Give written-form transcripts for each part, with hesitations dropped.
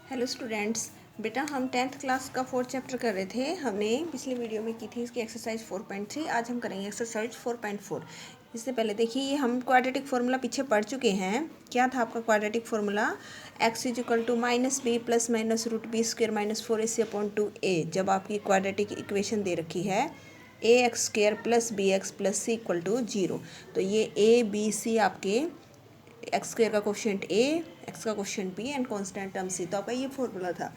Hello students. बेटा हम 10th class का 4th चैप्टर कर रहे थे। हमने पिछली वीडियो में की थी इसकी एक्सरसाइज 4.3। आज हम करेंगे एक्सरसाइज 4.4। इससे पहले देखिए ये हम क्वाड्रेटिक फार्मूला पीछे पढ़ चुके हैं। क्या था आपका quadratic formula? x equal to minus b plus minus root b square minus 4ac upon 2a। जब आपकी क्वाड्रेटिक इक्वेशन दे रखी है ax² plus b x plus c equal to 0, तो ये a b c आपके x² का कोफिशिएंट a, x का coefficient b and constant term c। तो आपका ये फॉर्मूला था।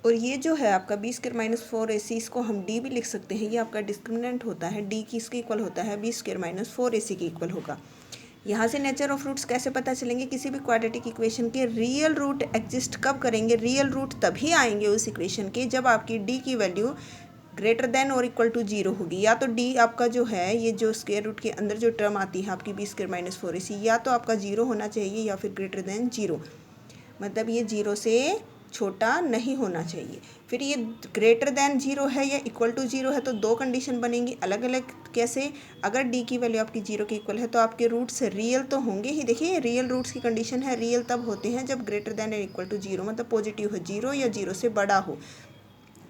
और ये जो है आपका b² माइनस 4ac, इसको हम d भी लिख सकते हैं। ये आपका डिस्क्रिमिनेंट होता है। d किसके इक्वल होता है? b² माइनस 4ac के इक्वल होगा। यहाँ से नेचर ऑफ रूट्स कैसे पता चलेंगे? किसी भी क्वाड्रेटिक इक्वेशन के रियल रूट एग्जिस्ट कब करेंगे? रियल रूट तभी आएंगे उस इक्वेशन के जब आपकी d की वैल्यू ग्रेटर देन और इक्वल टू 0 होगी। या तो d आपका जो है, ये जो स्क्वायर रूट के अंदर जो टर्म आती है आपकी b² माइनस 4ac, या तो आपका 0 होना चाहिए या फिर ग्रेटर देन 0, मतलब ये 0 से छोटा नहीं होना चाहिए। फिर ये ग्रेटर देन 0 है या इक्वल टू 0 है, तो दो कंडीशन बनेंगी अलग अलग। कैसे? अगर d की वैल्यू आपकी 0 के इक्वल है तो आपके रूट्स रियल तो होंगे ही। देखिए रियल रूट्स की कंडीशन है, रियल तब होते हैं जब ग्रेटर देन और इक्वल टू 0, मतलब पॉजिटिव हो 0 या 0 से बड़ा हो।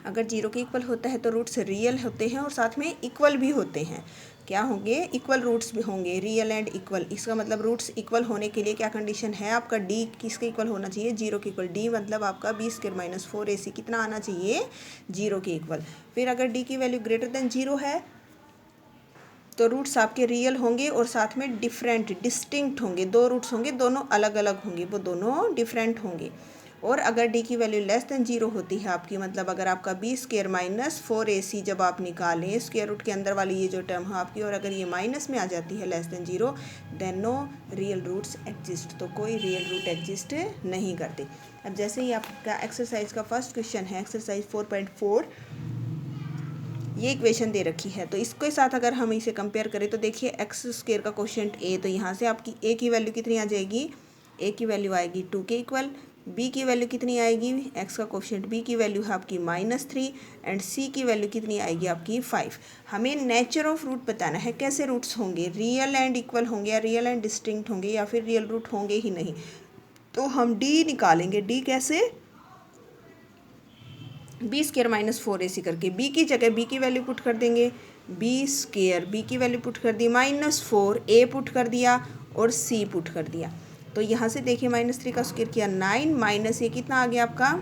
अगर 0 के इक्वल होता है तो रूट्स रियल होते हैं और साथ में इक्वल भी होते हैं। क्या होंगे? इक्वल रूट्स भी होंगे, रियल एंड इक्वल। इसका मतलब रूट्स इक्वल होने के लिए क्या कंडीशन है? आपका d किसके इक्वल होना चाहिए? 0 के इक्वल। d मतलब आपका b² माइनस 4ac कितना आना चाहिए? 0 के इक्वल। फिर अगर d की वैल्यू ग्रेटर देन 0 है तो रूट्स आपके रियल होंगे और साथ में डिफरेंट डिस्टिंक्ट होंगे। दो रूट्स होंगे, दोनों अलग अलग होंगे, वो दोनों डिफरेंट होंगे। और अगर d की वैल्यू लेस देन 0 होती है आपकी, मतलब अगर आपका b² माइनस 4ac जब आप निकालें स्क्वायर रूट के अंदर वाली ये जो टर्म है आपकी, और अगर ये माइनस में आ जाती है less than 0, then no real roots exist. तो कोई रियल रूट एग्जिस्ट नहीं करते। अब जैसे ही आपका एक्सरसाइज का फर्स्ट क्वेश्चन है एक्सरसाइज 4.4, ये इक्वेशन दे रखी है, तो इसके साथ अगर हम इसे कंपेयर करें तो देखिए x² का कोशेंट a, तो यहाँ से आपकी a की वैल्यू कितनी आ जाएगी? a की वैल्यू आएगी 2 के इक्वल। b की वैल्यू कितनी आएगी? x का कोशेंट b की वैल्यू है आपकी -3 एंड c की वैल्यू कितनी आएगी आपकी 5। हमें नेचर ऑफ रूट बताना है, कैसे रूट्स होंगे? रियल एंड इक्वल होंगे या रियल एंड डिस्टिंक्ट होंगे या फिर रियल रूट होंगे ही नहीं। तो हम d निकालेंगे। d कैसे? b² माइनस 4ac करके b की जगह b की वैल्यू पुट कर देंगे। b² b की वैल्यू पुट कर दी -4, a पुट कर दिया और c पुट कर दिया। तो यहाँ से देखिए -3 का स्क्वायर किया 9, माइनस a कितना आ गया आपका?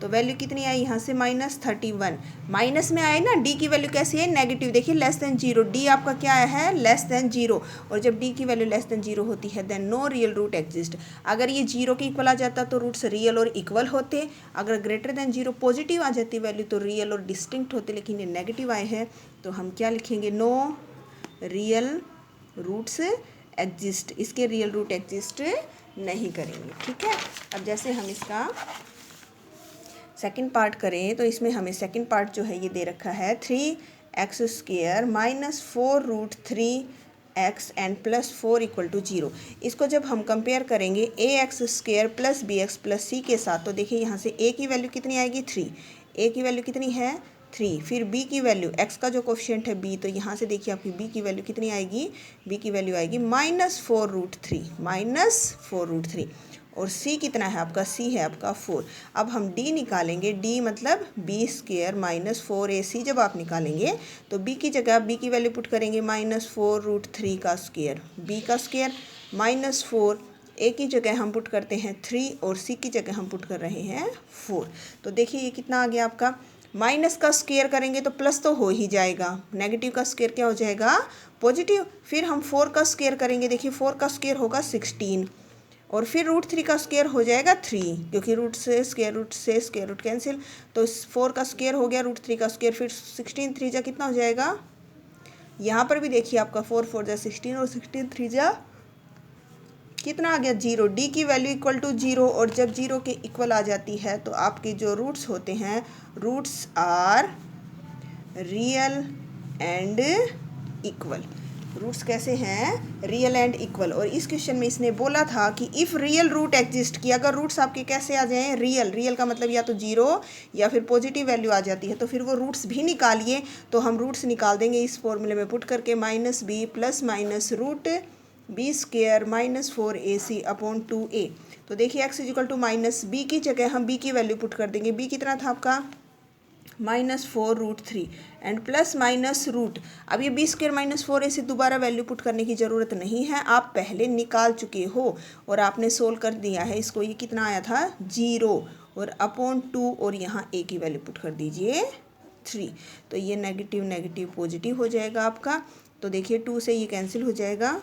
तो वैल्यू कितनी आई यहाँ से? -31। माइनस में आए ना, d की वैल्यू कैसी है? नेगेटिव। देखिए लेस देन 0, d आपका क्या आया है? Less than 0। और जब d की वैल्यू लेस देन 0 होती है then no real root exist. अगर ये 0 के इक्वल आ जाता तो रूट्स रियल और इक्वल होते। अगर ग्रेटर देन 0 पॉजिटिव आ जाती वैल्यू तो रियल और डिस्टिंक्ट होते, लेकिन ये नेगेटिव आए हैं तो हम क्या लिखेंगे? No real roots exist. इसके रियल रूट एग्जिस्ट नहीं करेंगे। ठीक है। अब जैसे हम इसका सेकंड पार्ट करें तो इसमें हमें सेकंड पार्ट जो है ये दे रखा है 3x² minus 4√3x and +4 equal to 0। इसको जब हम कंपेयर करेंगे ax² plus bx plus c के साथ, तो देखिए यहाँ से a की वैल्यू कितनी आएगी? 3। a की वैल्यू कितनी है? 3। फिर b की वैल्यू, x का जो कोफिशिएंट है b, तो यहाँ से देखिए आपकी b की वैल्यू कितनी आएगी? b की वैल्यू आएगी -4√3 और c कितना है आपका? c है आपका 4। अब हम d निकालेंगे। d मतलब b² माइनस 4ac जब आप निकालेंगे तो b की जगह b की वैल्यू पुट करेंगे -4√3 का स्क्वायर, b का स्क्वायर -4, a की जगह हम पुट करते हैं 3 और c की जगह हम पुट कर रहे हैं 4। तो देखिए ये कितना आ गया आपका? माइनस का स्क्वायर करेंगे तो प्लस तो हो ही जाएगा, नेगेटिव का स्क्वायर क्या हो जाएगा? पॉजिटिव। फिर हम 4 का स्क्वायर करेंगे। देखिए 4 का स्क्वायर होगा 16 और फिर √3 का स्क्वायर हो जाएगा 3, क्योंकि रूट से स्क्वायर रूट कैंसिल, तो 4 का स्क्वायर हो गया √3 का स्क्वायर। फिर 16 3 जा कितना हो जाएगा? यहाँ पर भी देखिए आपका 4 4 जा 16 और 16 3 जा कितना आ गया? 0। d की वैल्यू इक्वल टू 0, और जब 0 के इक्वल आ जाती है तो आपके जो रूट्स होते हैं, roots are real and equal. Roots कैसे हैं? Real and equal. और इस क्वेश्चन में इसने बोला था कि इफ़ रियल रूट एग्जिस्ट किया, अगर रूट्स आपके कैसे आ जाएं? रियल। रियल का मतलब या तो 0 या फिर पॉजिटिव वैल्यू आ जाती है, तो फिर वो रूट्स भी निकालिए। तो हम रूट्स निकाल देंगे इस फॉर्मूले में पुट करके -b plus minus b square minus 4ac upon 2a। तो देखिए x is equal to minus b की जगह हम b की वैल्यू पुट कर देंगे। b कितना था आपका -4√3 एंड प्लस माइनस रूट। अब ये बी स्क्वेयर माइनस 4ac दोबारा वैल्यू पुट करने की ज़रूरत नहीं है, आप पहले निकाल चुके हो और आपने सोल्व कर दिया है इसको। ये कितना आया था 0 और अपॉन 2 और यहाँ a की वैल्यू पुट कर दीजिए 3। तो ये नेगेटिव नेगेटिव पॉजिटिव हो जाएगा आपका। तो देखिए 2 से ये कैंसिल हो जाएगा,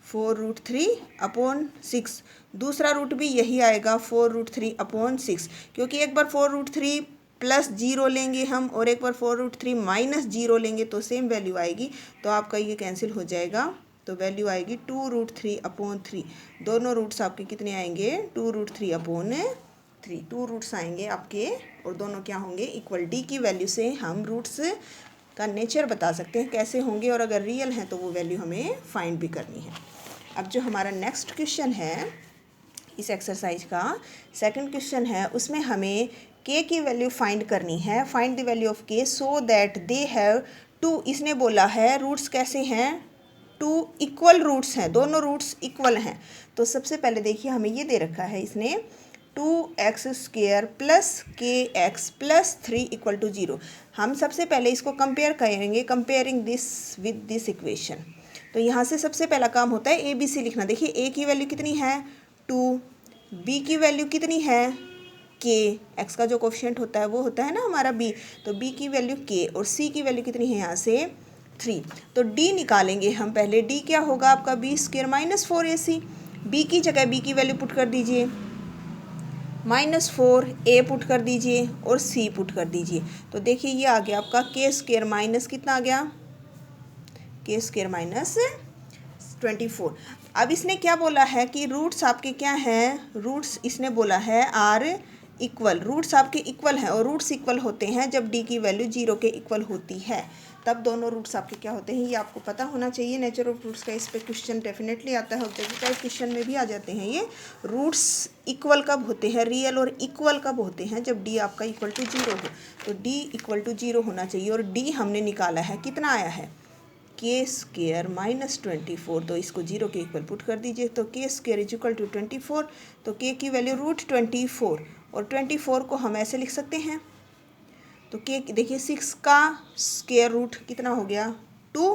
4√3 अपॉन 6। दूसरा रूट भी यही आएगा 4√3 अपॉन 6, क्योंकि एक बार 4√3 प्लस 0 लेंगे हम और एक बार 4√3 माइनस 0 लेंगे तो सेम वैल्यू आएगी। तो आपका ये कैंसिल हो जाएगा, तो वैल्यू आएगी 2√3 अपॉन 3। दोनों रूट्स आपके कितने आएंगे 2√3 अपॉन 3। 2 रूट्स आएंगे आपके और दोनों क्या होंगे इक्वल। डी की वैल्यू से हम रूट्स का नेचर बता सकते हैं कैसे होंगे, और अगर रियल हैं तो वो वैल्यू हमें फाइंड भी करनी है। अब जो हमारा नेक्स्ट क्वेश्चन है इस एक्सरसाइज का सेकंड क्वेश्चन है, उसमें हमें k की वैल्यू फाइंड करनी है। Find the value of k so that they have 2। इसने बोला है रूट्स कैसे हैं 2 इक्वल रूट्स हैं, दोनों रूट्स इक्वल हैं। तो सबसे पहले देखिए हमें ये दे रखा है इसने 2x² plus kx plus 3 equal to 0। हम सबसे पहले इसको कंपेयर करेंगे, comparing this with this equation. तो यहाँ से सबसे पहला काम होता है ABC लिखना। देखिए a की वैल्यू कितनी है 2, b की वैल्यू कितनी है k, x का जो कोफिशिएंट होता है वो होता है ना हमारा b, तो b की वैल्यू k और c की वैल्यू कितनी है यहाँ से 3। तो d निकालेंगे हम पहले। d क्या होगा आपका B square minus 4ac। b की जगह b की वैल्यू पुट कर दीजिए, -4, a पुट कर दीजिए और c पुट कर दीजिए। तो देखिए ये आ गया आपका k स्क्वेयर माइनस कितना आ गया k स्क्वेयर माइनस 24। अब इसने क्या बोला है कि रूट्स आपके क्या हैं, रूट्स इसने बोला है आर इक्वल। रूट्स आपके इक्वल हैं और रूट्स इक्वल होते हैं जब डी की वैल्यू 0 के इक्वल होती है, तब दोनों रूट्स आपके क्या होते हैं, ये आपको पता होना चाहिए। नेचर ऑफ रूट्स का इस पे क्वेश्चन डेफिनेटली आता है, ऑब्जेक्टिव टाइप क्वेश्चन में भी आ जाते हैं ये। रूट्स इक्वल कब होते हैं, रियल और इक्वल कब होते हैं, जब डी आपका इक्वल टू 0 हो। तो डी इक्वल टू 0 होना चाहिए और डी हमने निकाला है, कितना आया है k स्क्वेयर माइनस 24। तो इसको 0 के इक्वल पुट कर दीजिए, तो k square is equal to 24। तो k की वैल्यू √24 और 24 को हम ऐसे लिख सकते हैं। तो k देखिए 6 का स्क्वेयर रूट कितना हो गया 2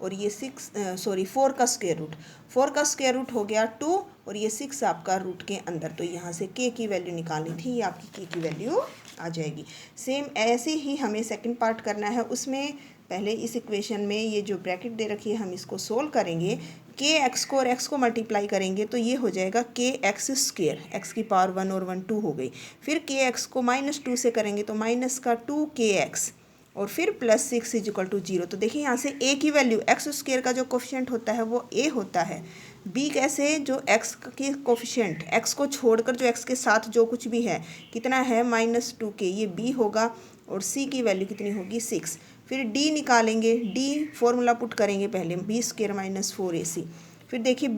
और ये 4 का स्क्वेयर रूट, 4 का स्क्वेयर रूट हो गया 2 और ये 6 आपका रूट के अंदर। तो यहाँ से k की वैल्यू निकालनी थी, ये आपकी k की वैल्यू आ जाएगी। सेम ऐसे ही हमें सेकंड पार्ट करना है। उसमें पहले इस इक्वेशन में ये जो ब्रैकेट दे रखी है हम इसको सोल्व करेंगे। के एक्स को और एक्स को मल्टीप्लाई करेंगे तो ये हो जाएगा के एक्स स्क्वेयर, एक्स की पावर 1 और 1 2 हो गई। फिर के एक्स को -2 से करेंगे तो माइनस का 2kx और फिर प्लस 6 इज इक्वल टू 0। तो देखिए यहाँ से a की वैल्यू एक्स स्क्वेयर का जो कोफिशिएंट होता है वो a होता है। b कैसे, जो x के कोफिशिएंट x को छोड़कर जो x के साथ जो कुछ भी है कितना है -2k, ये b होगा और c की वैल्यू कितनी होगी 6। फिर d निकालेंगे, d फॉर्मूला पुट करेंगे पहले बी स्क्वेयर माइनस 4ac। फिर देखिए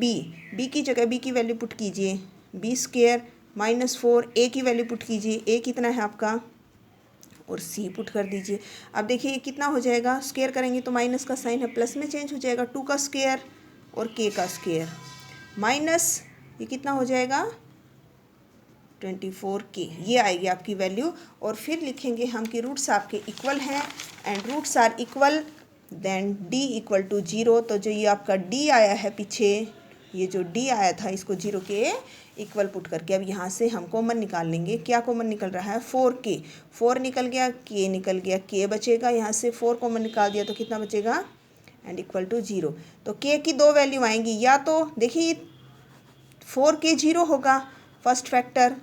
b की जगह b की वैल्यू पुट कीजिए, बी स्क्वेयर -4, a की वैल्यू पुट कीजिए, a कितना है आपका और c पुट कर दीजिए। अब देखिए ये कितना हो जाएगा, स्क्वेयर करेंगे तो माइनस का साइन है प्लस में चेंज हो जाएगा, 2 का स्क्वेयर और k का स्क्वेयर माइनस ये कितना हो जाएगा 24k, ये आएगी आपकी वैल्यू। और फिर लिखेंगे हम कि रूट्स आपके इक्वल हैं and roots are equal then d equal to 0। तो जो ये आपका d आया है पीछे, ये जो d आया था इसको 0 के इक्वल पुट करके अब यहाँ से हम कॉमन निकाल लेंगे। क्या कॉमन निकल रहा है 4k, 4 निकल गया, k निकल गया, k बचेगा, यहाँ से 4 कॉमन निकाल दिया तो कितना बचेगा एंड इक्वल टू 0। तो k की दो वैल्यू आएंगी, या तो देखिए 4k 0 होगा फर्स्ट फैक्टर,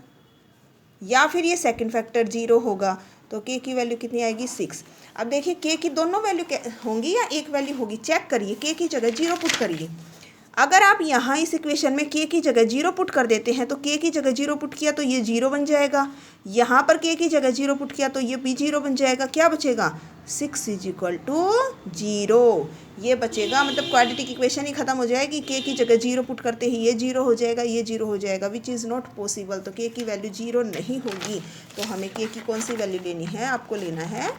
या फिर ये सेकंड फैक्टर 0 होगा। तो k की वैल्यू कितनी आएगी 6। अब देखिए k की दोनों वैल्यू होंगी या एक वैल्यू होगी, चेक करिए। k की जगह 0 पुट करिए। अगर आप यहाँ इस इक्वेशन में k की जगह 0 पुट कर देते हैं तो k की जगह 0 पुट किया तो ये 0 बन जाएगा, यहाँ पर k की जगह 0 पुट किया तो ये भी 0 बन जाएगा। क्या बचेगा 6 इज इक्वल टू 0, ये बचेगा। मतलब क्वाड्रेटिक इक्वेशन ही खत्म हो जाएगी, k की जगह 0 पुट करते ही ये 0 हो जाएगा, ये 0 हो जाएगा, विच इज़ नॉट पॉसिबल। तो k की वैल्यू 0 नहीं होगी। तो हमें k की कौन सी वैल्यू लेनी है, आपको लेना है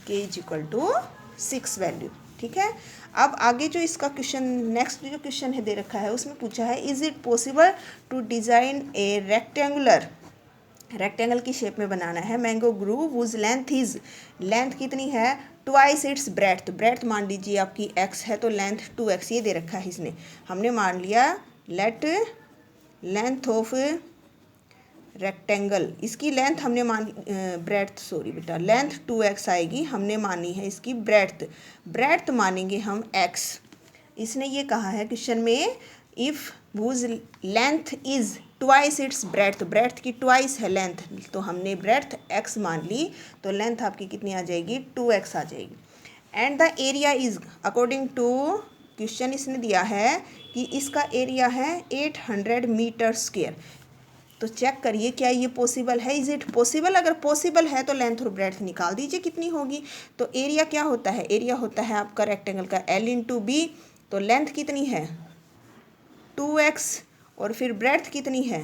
k is equal to 6 value. ठीक है। अब आगे जो इसका क्वेश्चन, नेक्स्ट जो क्वेश्चन है दे रखा है, उसमें पूछा है is it possible to design a rectangle की शेप में बनाना है mango grove whose length is, length कितनी है, ट्वाइस इट्स ब्रेड्थ, ब्रेड्थ मान लीजिए आपकी x है तो लेंथ 2x ये दे रखा है इसने, हमने मान लिया लेट लेंथ ऑफ रेक्टेंगल, इसकी लेंथ हमने ब्रेड्थ सॉरी बेटा लेंथ 2x आएगी, हमने मानी है इसकी ब्रेड्थ मानेंगे हम x। इसने ये कहा है क्वेश्चन में if was length is twice its breadth की ट्वाइस है लेंथ, तो हमने ब्रेड्थ x मान ली, तो लेंथ आपकी कितनी आ जाएगी 2x आ जाएगी। And the area is according to question इसने दिया है कि इसका एरिया है 800 मीटर स्क्वायर, तो चेक करिए क्या ये पॉसिबल है, इज इट पॉसिबल, अगर पॉसिबल है तो लेंथ और ब्रेड्थ निकाल दीजिए कितनी होगी। तो एरिया क्या होता है, एरिया होता है आपका रेक्टेंगल का L इंटू बी, तो लेंथ कितनी है 2x और फिर ब्रेड्थ कितनी है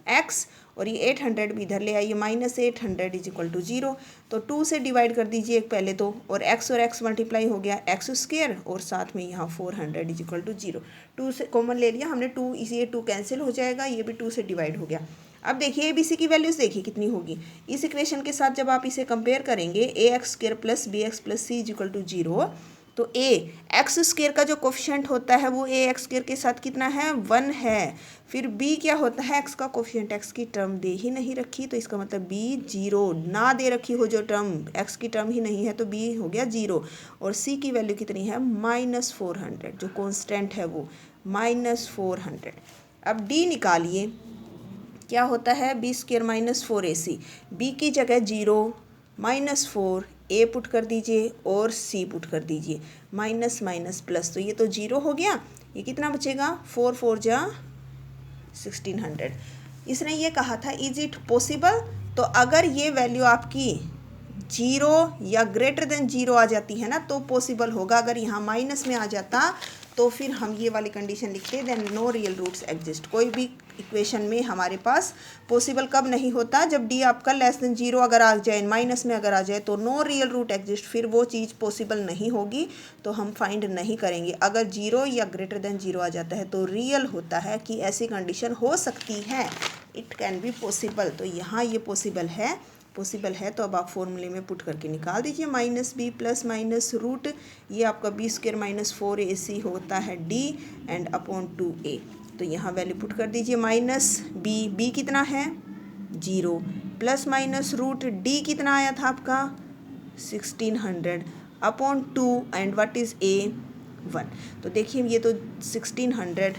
x, और ये 800 भी इधर ले आइए, -800 इज इक्वल टू 0, तो 2 से डिवाइड कर दीजिए पहले तो, और x मल्टीप्लाई हो गया x स्क्वायर, और साथ में यहाँ 400 इज इक्वल टू 0, 2 से कॉमन ले लिया हमने 2, इसी 2 कैंसिल हो जाएगा, ये भी 2 से डिवाइड हो गया। अब देखिए ABC की वैल्यूज़ देखिए कितनी होगी, इस इक्वेशन के साथ जब आप इसे कंपेयर करेंगे ax² + bx + c is equal to 0, तो x² का जो कोफिशिएंट होता है वो ax² के साथ कितना है 1 है, फिर b क्या होता है x का कोफिशिएंट, x की टर्म दे ही नहीं रखी, तो इसका मतलब b 0, ना दे रखी हो जो टर्म, x की टर्म ही नहीं है तो b हो गया 0, और c की वैल्यू कितनी है -400, जो कांस्टेंट है वो -400। अब d निकालिए, क्या होता है b² - 4ac, b की जगह 0 -4, a पुट कर दीजिए और c पुट कर दीजिए, माइनस माइनस प्लस, तो ये तो 0 हो गया, ये कितना बचेगा 4 4 जा 1600। इसने ये कहा था इज इट पॉसिबल, तो अगर ये वैल्यू आपकी 0 या ग्रेटर देन 0 आ जाती है ना तो पॉसिबल होगा, अगर यहाँ माइनस में आ जाता तो फिर हम ये वाली कंडीशन लिखते then no real roots exist. कोई भी इक्वेशन में हमारे पास पॉसिबल कब नहीं होता, जब डी आपका लेस देन 0 अगर आ जाए, माइनस में अगर आ जाए तो नो रियल रूट एग्जिस्ट, फिर वो चीज़ पॉसिबल नहीं होगी, तो हम फाइंड नहीं करेंगे। अगर 0 या ग्रेटर देन 0 आ जाता है तो रियल होता है कि ऐसी कंडीशन हो सकती है, इट कैन बी पॉसिबल, तो यहाँ ये पॉसिबल है तो अब आप फॉर्मूले में पुट करके निकाल दीजिए, -b + माइनस रूट, ये आपका b² - 4ac होता है d एंड अपॉन 2a, तो यहाँ वैल्यू पुट कर दीजिए -b कितना है 0 प्लस माइनस रूट d कितना आया था आपका 1600 upon 2 and what is a 1, तो देखिए ये तो 1600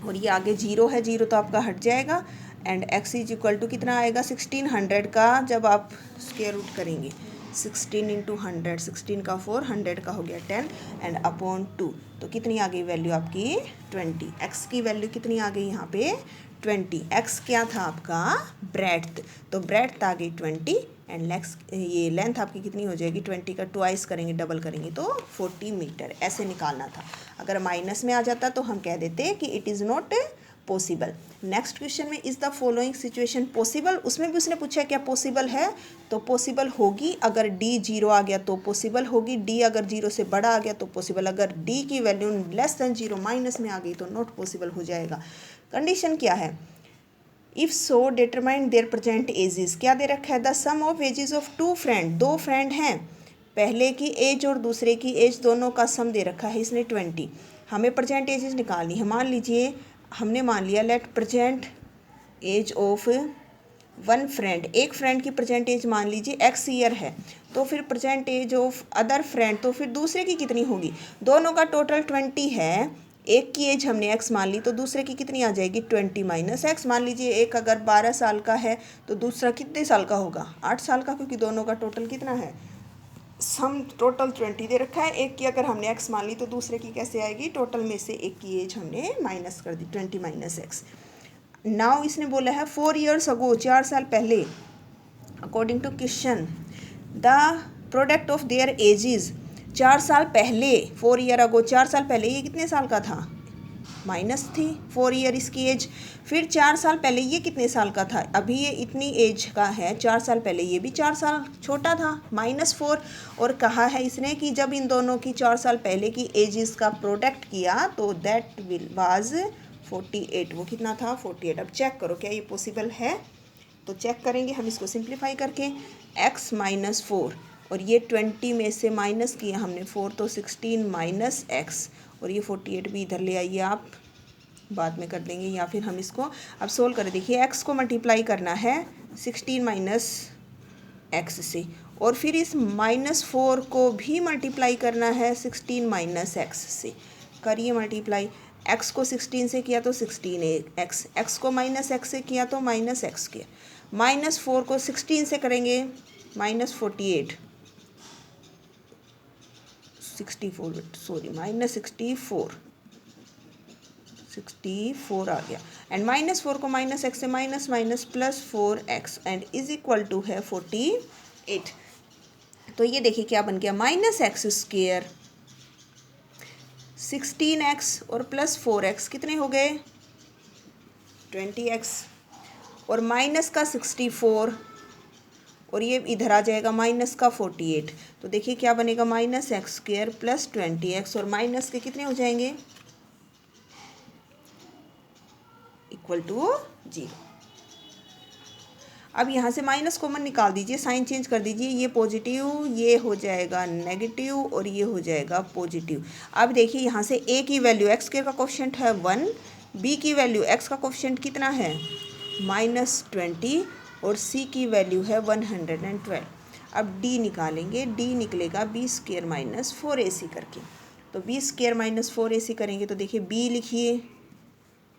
और ये आगे 0 है, 0 तो आपका हट जाएगा, and x is equal to कितना आएगा 1600 का, जब आप स्क्वायर रूट करेंगे 16 × 100, 16 का 4, 100 का हो गया 10 एंड अपॉन 2, तो कितनी आ गई वैल्यू आपकी 20, x की वैल्यू कितनी आ गई यहाँ पे 20, x क्या था आपका ब्रेड्थ, तो ब्रेड्थ आ गई 20 एंड ये लेंथ आपकी कितनी हो जाएगी 20 का ट्वाइस करेंगे, डबल करेंगे तो 40 मीटर, ऐसे निकालना था। अगर माइनस में आ जाता तो हम कह देते कि it is not possible. Next question में is the following situation possible, उसमें भी उसने पूछा क्या पॉसिबल है, तो पॉसिबल होगी अगर d 0 आ गया तो पॉसिबल होगी, d अगर 0 से बड़ा आ गया तो पॉसिबल, अगर d की वैल्यू लेस देन 0 माइनस में आ गई तो नॉट पॉसिबल हो जाएगा। कंडीशन क्या है, if so determine their present ages, क्या दे रखा है the sum of ages of 2 friend, 2 friend हैं, पहले की एज और दूसरे की एज दोनों का सम दे रखा है इसने 20, हमें प्रेजेंट एजेस निकालनी है। मान लीजिए हमने मान लिया let present age of 1 friend, एक फ्रेंड की प्रेजेंट एज मान लीजिए x ईयर है, तो फिर present age of other friend, तो फिर दूसरे की कितनी होगी, दोनों का टोटल 20 है, एक की एज हमने x मान ली तो दूसरे की कितनी आ जाएगी 20 - x, मान लीजिए एक अगर 12 साल का है तो दूसरा कितने साल का होगा 8 साल का, क्योंकि दोनों का टोटल कितना है सम टोटल 20 दे रखा है, एक की अगर हमने x मान ली तो दूसरे की कैसे आएगी, टोटल में से एक की एज हमने माइनस कर दी 20 - x। नाउ इसने बोला है 4 years ago, 4 साल पहले, according to question the product of their ages, 4 साल पहले 4 year ago, 4 साल पहले ये कितने साल का था माइनस थी 4 ईयर इसकी एज। फिर 4 साल पहले ये कितने साल का था, अभी ये इतनी एज का है, 4 साल पहले ये भी 4 साल छोटा था, -4। और कहा है इसने कि जब इन दोनों की 4 साल पहले की एजेस का प्रोडक्ट किया तो दैट वाज 48। वो कितना था 48। अब चेक करो क्या ये पॉसिबल है, तो चेक करेंगे हम इसको सिंप्लीफाई करके। x -4 और ये 20 में से माइनस किया हमने 4 तो 16 माइनस एक्स, और ये 48 भी इधर ले आइए आप, बाद में कर देंगे या फिर हम इसको अब सोल्व करें। देखिए x को मल्टीप्लाई करना है 16 माइनस एक्स से, और फिर इस -4 को भी मल्टीप्लाई करना है 16 माइनस एक्स से। करिए मल्टीप्लाई, x को 16 से किया तो 16x, x को माइनस एक्स से किया तो माइनस एक्स किया, -4 को 16 से करेंगे -48 64 सॉरी -64 आ गया, एंड -4 को माइनस एक्स से minus +4x and is equal to है 48। तो ये देखिए क्या बन गया, -x², 16x और +4x कितने हो गए 20x, और माइनस का 64 और ये इधर आ जाएगा माइनस का 48। तो देखिए क्या बनेगा, -x² + 20x, और माइनस के कितने हो जाएंगे इक्वल टू 0। अब यहाँ से माइनस कॉमन निकाल दीजिए, साइन चेंज कर दीजिए, ये पॉजिटिव ये हो जाएगा नेगेटिव और ये हो जाएगा पॉजिटिव। अब देखिए यहाँ से a की वैल्यू x² का कोफिशिएंट है 1, b की वैल्यू x का कोफिशिएंट कितना है -20 और c की वैल्यू है 112। अब d निकालेंगे, d निकलेगा b² - 4ac करके, तो b² - 4ac करेंगे तो देखिए b लिखिए,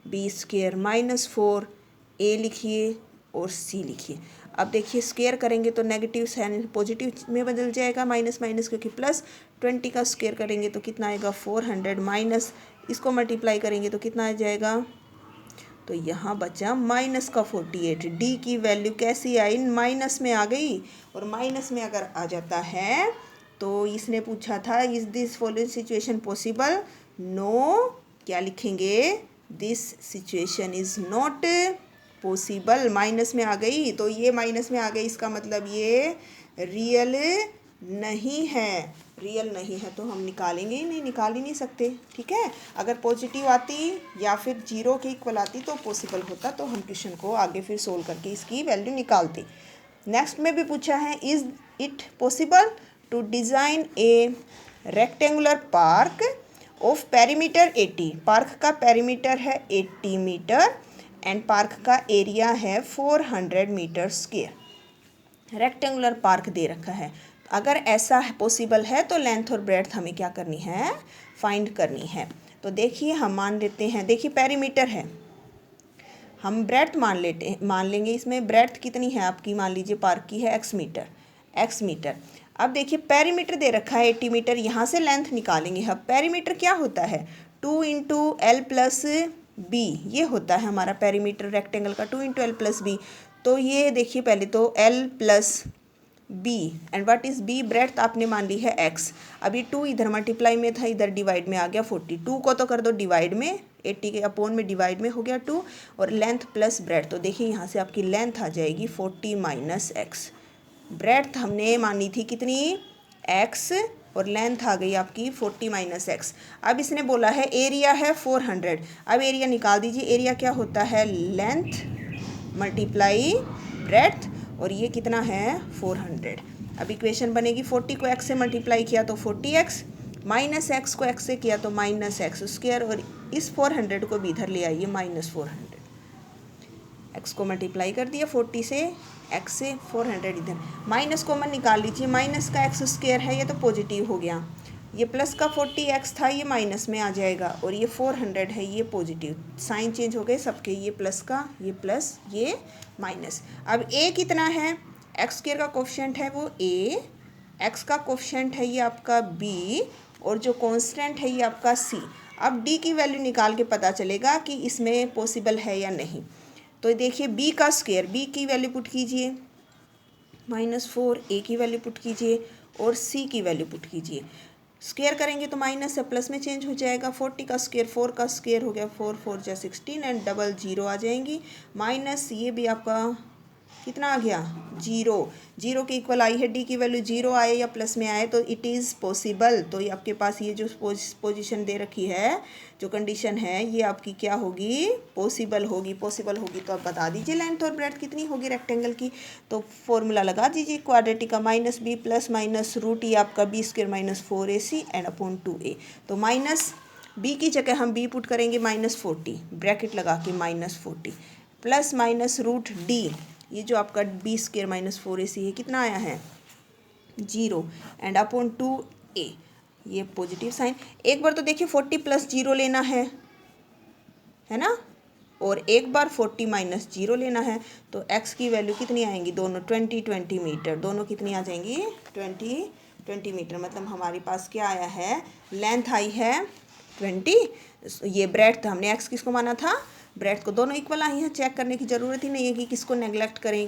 b² - 4, a लिखिए और c लिखिए। अब देखिए स्क्वायर करेंगे तो नेगेटिव साइन पॉजिटिव में बदल जाएगा, माइनस माइनस क्योंकि +20 का स्क्वायर करेंगे तो कितना आएगा 400, माइनस इसको मल्टीप्लाई करेंगे तो कितना आ जाएगा, तो यहाँ बचा माइनस का 48। डी की वैल्यू कैसी आई, माइनस में आ गई, और माइनस में अगर आ जाता है तो इसने पूछा था is this following situation possible, no क्या लिखेंगे, this situation is not possible. Minus में आ गई तो ये माइनस में आ गई, इसका मतलब ये रियल नहीं है, रियल नहीं है तो हम निकालेंगे ही नहीं, निकाल ही नहीं सकते। ठीक है, अगर पॉजिटिव आती या फिर 0 के इक्वल आती तो पॉसिबल होता, तो हम क्वेश्चन को आगे फिर सोल्व करके इसकी वैल्यू निकालते। नेक्स्ट में भी पूछा है is it possible to design a rectangular park of perimeter 80, park का पेरीमीटर है 80 मीटर एंड पार्क का एरिया है 400 मीटर स्क्वायर। रेक्टेंगुलर पार्क दे रखा है, अगर ऐसा पॉसिबल है तो लेंथ और ब्रेड्थ हमें क्या करनी है, फाइंड करनी है। तो देखिए हम मान लेते हैं, देखिए पेरीमीटर है, हम ब्रेड्थ मान लेंगे, इसमें ब्रेड्थ कितनी है आपकी, मान लीजिए पार्क की है x मीटर। अब देखिए पेरीमीटर दे रखा है 80 मीटर, यहाँ से लेंथ निकालेंगे। अब पेरीमीटर क्या होता है 2 × l + b, ये होता है हमारा पेरीमीटर रेक्टेंगल का 2 × l + b। तो ये देखिए पहले तो l + b and what is b, breadth आपने मान ली है x। अब ये 2 इधर मल्टीप्लाई में था, इधर डिवाइड में आ गया 42 को तो कर दो डिवाइड में, 80 के अपॉन में डिवाइड में हो गया 2, और लेंथ प्लस ब्रेड्थ, तो देखिए यहाँ से आपकी लेंथ आ जाएगी 40 - x। ब्रेड्थ हमने मानी थी कितनी x, और लेंथ आ गई आपकी 40 - x। अब इसने बोला है एरिया है 400, अब एरिया निकाल दीजिए, एरिया क्या होता है लेंथ मल्टीप्लाई ब्रेड्थ, और ये कितना है 400। अब इक्वेशन बनेगी 40 को x से मल्टीप्लाई किया तो 40x, -x को x से किया तो -x², और इस 400 को भी इधर ले आइए -400, x को मल्टीप्लाई कर दिया 40 से, x से 400 इधर, माइनस कॉमन निकाल लीजिए, माइनस का x² है ये तो पॉजिटिव हो गया, ये प्लस का 40x था ये माइनस में आ जाएगा, और ये 400 है ये पॉजिटिव, साइन चेंज हो गए सबके, ये प्लस का ये प्लस ये माइनस। अब a कितना है, x² का कोफिशिएंट है वो a, x का कोफिशिएंट है ये आपका b, और जो कांस्टेंट है ये आपका c। अब d की वैल्यू निकाल के पता चलेगा कि इसमें पॉसिबल है या नहीं। तो देखिए b का स्क्वायर, b की वैल्यू पुट कीजिए -4, a की वैल्यू पुट कीजिए और c की वैल्यू पुट कीजिए। स्क्वायर करेंगे तो माइनस से प्लस में चेंज हो जाएगा। 40 का स्क्वायर 4 का स्क्वायर हो गया, 4 4 जा 16 एंड डबल जीरो आ जाएंगी। माइनस ये भी आपका कितना आ गया, जीरो। जीरो के इक्वल आई है, डी की वैल्यू जीरो आए या प्लस में आए तो इट इज़ पॉसिबल। तो ये आपके पास ये जो पोजीशन दे रखी है, जो कंडीशन है, ये आपकी क्या होगी, पॉसिबल होगी। पॉसिबल होगी तो आप बता दीजिए लेंथ और ब्रेड्थ कितनी होगी रेक्टेंगल की। तो फॉर्मूला लगा दीजिए क्वाड्रेटिक का, minus b plus minus root ये आपका b square minus 4ac and upon 2a। तो माइनस बी की जगह हम बी पुट करेंगे -40, ब्रैकेट लगा के -40 प्लस माइनस रूट डी, ये जो आपका बी स्क्वायर माइनस 4ac है कितना आया है, 0 एंड अपॉन 2a, ये पॉजिटिव साइन। एक बार तो देखिए 40 प्लस 0 लेना है ना, और एक बार 40 माइनस 0 लेना है। तो x की वैल्यू कितनी आएंगी, दोनों 20 मीटर, दोनों कितनी आ जाएंगी 20 मीटर। मतलब हमारे पास क्या आया है, लेंथ आई है 20, ये ब्रेड्थ हमने x किसको माना था, ब्रेड्थ को, दोनों इक्वल आई हैं, चेक करने की ज़रूरत ही नहीं है कि किसको नेगलेक्ट करें।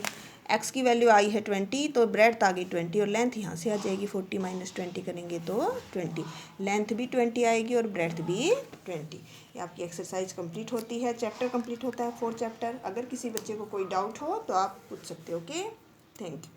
x की वैल्यू आई है 20 तो ब्रेड्थ आ गई 20 और लेंथ यहाँ से आ जाएगी 40 माइनस 20 करेंगे तो 20, लेंथ भी 20 आएगी और ब्रेड्थ भी 20। ये आपकी एक्सरसाइज कंप्लीट होती है, चैप्टर कंप्लीट होता है 4 चैप्टर। अगर किसी बच्चे को कोई डाउट हो तो आप पूछ सकते हो। Okay, thank you.